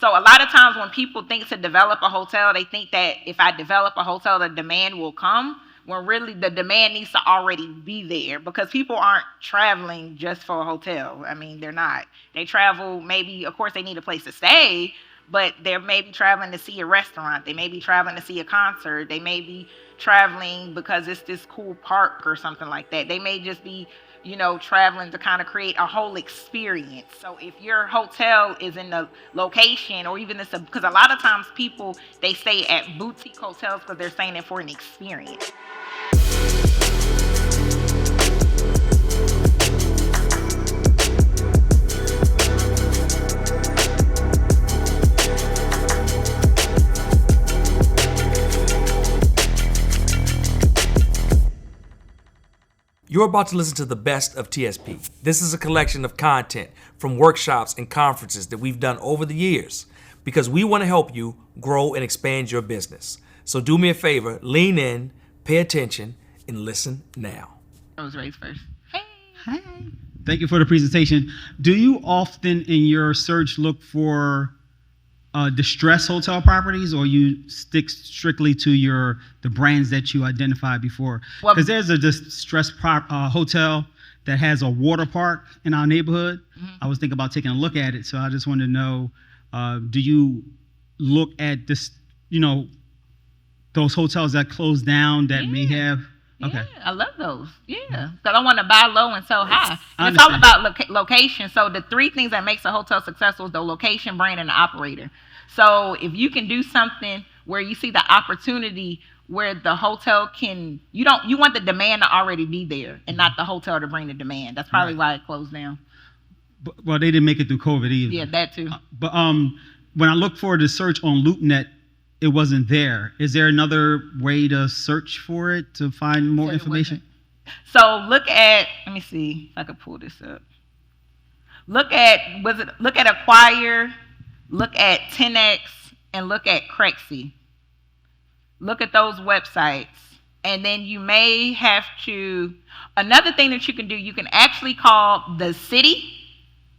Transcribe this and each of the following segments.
So a lot of times when people think to develop a hotel, they think that if I develop a hotel, the demand will come, when really the demand needs to already be there, because people aren't traveling just for a hotel. I mean, they're not. They travel, maybe, of course, they need a place to stay, but they're maybe traveling to see a restaurant. They may be traveling to see a concert. They may be traveling because it's this cool park or something like that. They may just be, traveling to kind of create a whole experience. So if your hotel is in the location, or even this, because a lot of times people, they stay at boutique hotels because they're staying there for an experience. You're about to listen to the best of TSP. This is a collection of content from workshops and conferences that we've done over the years because we want to help you grow and expand your business. So do me a favor, lean in, pay attention, and listen now. I was raised first. Hey. Hi. Thank you for the presentation. Do you often in your search look for distressed hotel properties, or you stick strictly to the brands that you identified before? Because there's a distressed hotel that has a water park in our neighborhood. Mm-hmm. I was thinking about taking a look at it, so I just wanted to know, do you look at this, those hotels that closed down that may have? Okay. Yeah, I love those. Yeah, because I want to buy low and sell high. And it's all about location. So the three things that makes a hotel successful is the location, brand, and the operator. So if you can do something where you see the opportunity where the hotel can, you want the demand to already be there and not the hotel to bring the demand. That's probably why it closed down. Well, they didn't make it through COVID either. Yeah, that too. But when I look for the search on LoopNet, it wasn't there. Is there another way to search for it to find more information? So look at, let me see if I could pull this up. Look at Acquire, look at 10X, and look at Crexy. Look at those websites. And then you may have to, another thing that you can do, you can actually call the city,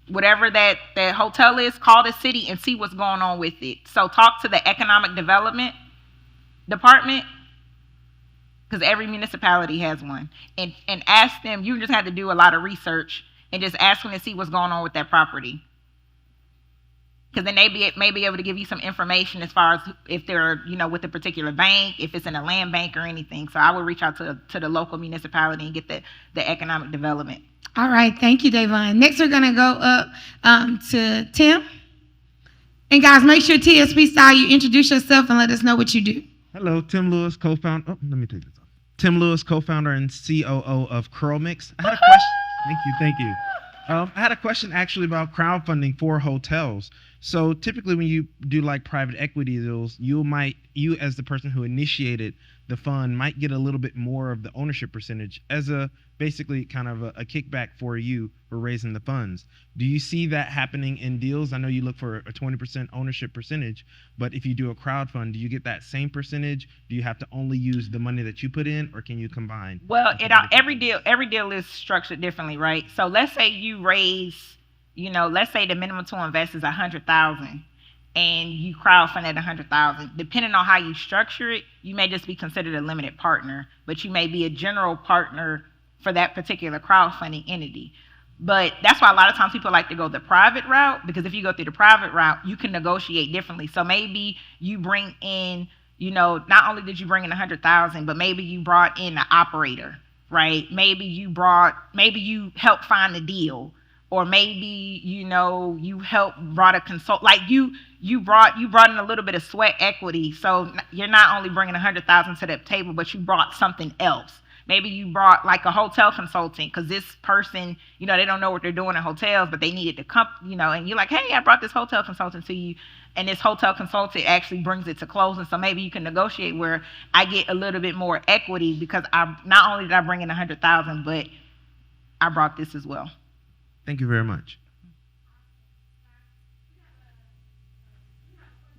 whatever that hotel is, call the city and see what's going on with it. So talk to the economic development department, because every municipality has one, and ask them. You just have to do a lot of research and just ask them to see what's going on with that property, because then they may be able to give you some information as far as if they're with a particular bank, if it's in a land bank or anything. So I would reach out to the local municipality and get the economic development. All right, thank you, Davonne. Next, we're gonna go up to Tim. And guys, make sure TSP style you introduce yourself and let us know what you do. Hello, Tim Lewis, co-founder. Oh, let me take this off. Tim Lewis, co-founder and COO of Curlmix. I had a question. Thank you. I had a question actually about crowdfunding for hotels. So typically when you do like private equity deals, you as the person who initiated the fund might get a little bit more of the ownership percentage as a basically kind of a kickback for you for raising the funds. Do you see that happening in deals? I know you look for a 20% ownership percentage, but if you do a crowdfund, do you get that same percentage? Do you have to only use the money that you put in, or can you combine? Well, every deal is structured differently, right? So let's say you raise, let's say the minimum to invest is $100,000. And you crowdfund at $100,000. Depending on how you structure it, you may just be considered a limited partner, but you may be a general partner for that particular crowdfunding entity. But that's why a lot of times people like to go the private route, because if you go through the private route, you can negotiate differently. So maybe you bring in, not only did you bring in $100,000, but maybe you brought in an operator, right? Maybe you helped find the deal. Or maybe, you brought a consult, like you brought in a little bit of sweat equity. So you're not only bringing $100,000 to the table, but you brought something else. Maybe you brought like a hotel consultant, because this person, they don't know what they're doing in hotels, but they needed to come, and you're like, hey, I brought this hotel consultant to you. And this hotel consultant actually brings it to closing. So maybe you can negotiate where I get a little bit more equity because not only did I bring in $100,000, but I brought this as well. Thank you very much.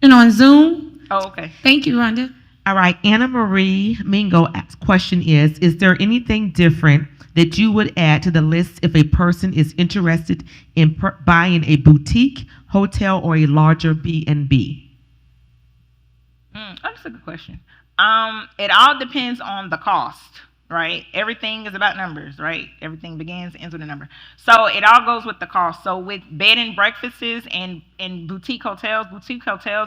And on Zoom. Oh, okay. Thank you, Rhonda. All right, Anna Marie Mingo question is there anything different that you would add to the list if a person is interested in buying a boutique, hotel, or a larger B&B? That's a good question. It all depends on the cost, right? Everything is about numbers, right? Everything begins and ends with a number. So it all goes with the cost. So with bed and breakfasts and boutique hotels,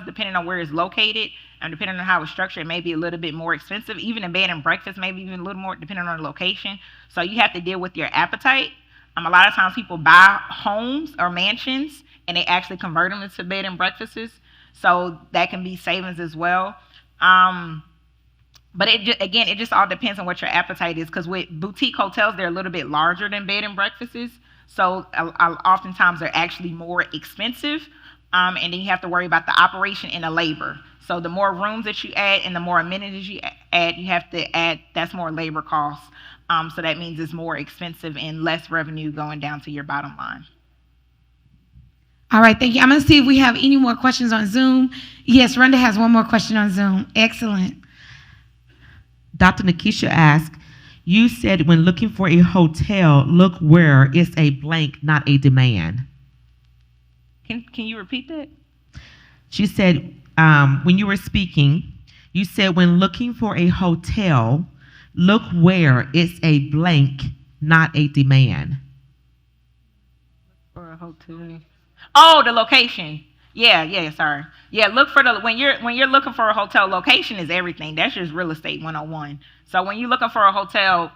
depending on where it's located and depending on how it's structured, it may be a little bit more expensive. Even a bed and breakfast, maybe even a little more depending on the location. So you have to deal with your appetite. A lot of times people buy homes or mansions and they actually convert them into bed and breakfasts. So that can be savings as well. But it just all depends on what your appetite is. Because with boutique hotels, they're a little bit larger than bed and breakfasts. So oftentimes they're actually more expensive. And then you have to worry about the operation and the labor. So the more rooms that you add and the more amenities you add, that's more labor costs. So that means it's more expensive and less revenue going down to your bottom line. All right, thank you. I'm going to see if we have any more questions on Zoom. Yes, Rhonda has one more question on Zoom. Excellent. Dr. Nikisha asked, you said when looking for a hotel, look where it's a blank, not a demand. Can you repeat that? She said, when you were speaking, you said when looking for a hotel, look where it's a blank, not a demand. For a hotel. Oh, the location. Yeah, sorry. Yeah, look for when you're looking for a hotel, location is everything. That's just real estate 101. So when you're looking for a hotel,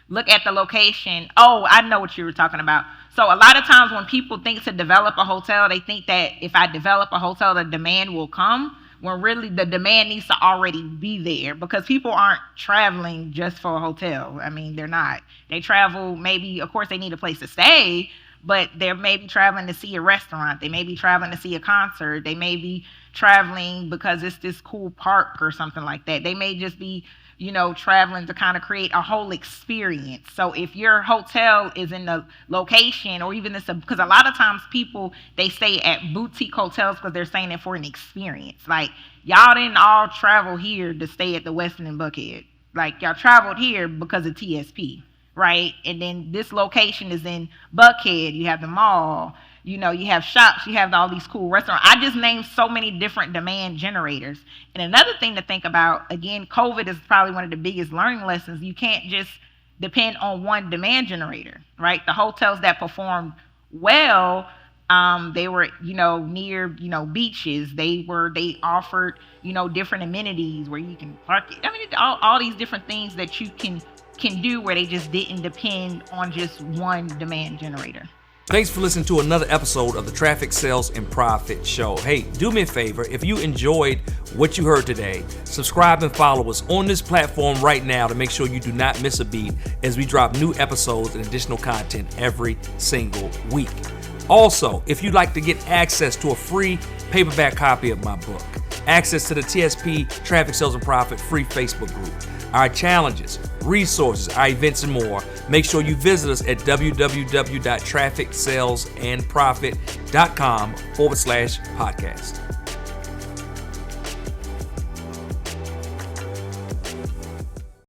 look at the location. Oh, I know what you were talking about. So a lot of times when people think to develop a hotel, they think that if I develop a hotel, the demand will come, when really the demand needs to already be there, because people aren't traveling just for a hotel. I mean, they're not. They travel, maybe, of course, they need a place to stay, but they're maybe traveling to see a restaurant. They may be traveling to see a concert. They may be traveling because it's this cool park or something like that. They may just be, traveling to kind of create a whole experience. So if your hotel is in the location, or even because a lot of times people, they stay at boutique hotels because they're staying there for an experience. Like, y'all didn't all travel here to stay at the Westin in Buckhead. Like, y'all traveled here because of TSP. Right? And then this location is in Buckhead. You have the mall, you have shops, you have all these cool restaurants. I just named so many different demand generators. And another thing to think about, again, COVID is probably one of the biggest learning lessons. You can't just depend on one demand generator, right? The hotels that performed well, they were, near, beaches. They offered, different amenities where you can park it. I mean, all these different things that you can do where they just didn't depend on just one demand generator. Thanks for listening to another episode of the Traffic Sales and Profit Show. Hey, do me a favor. If you enjoyed what you heard today, subscribe and follow us on this platform right now to make sure you do not miss a beat as we drop new episodes and additional content every single week. Also, if you'd like to get access to a free paperback copy of my book, access to the TSP Traffic Sales and Profit free Facebook group, our challenges, resources, our events, and more, make sure you visit us at www.trafficsalesandprofit.com/podcast.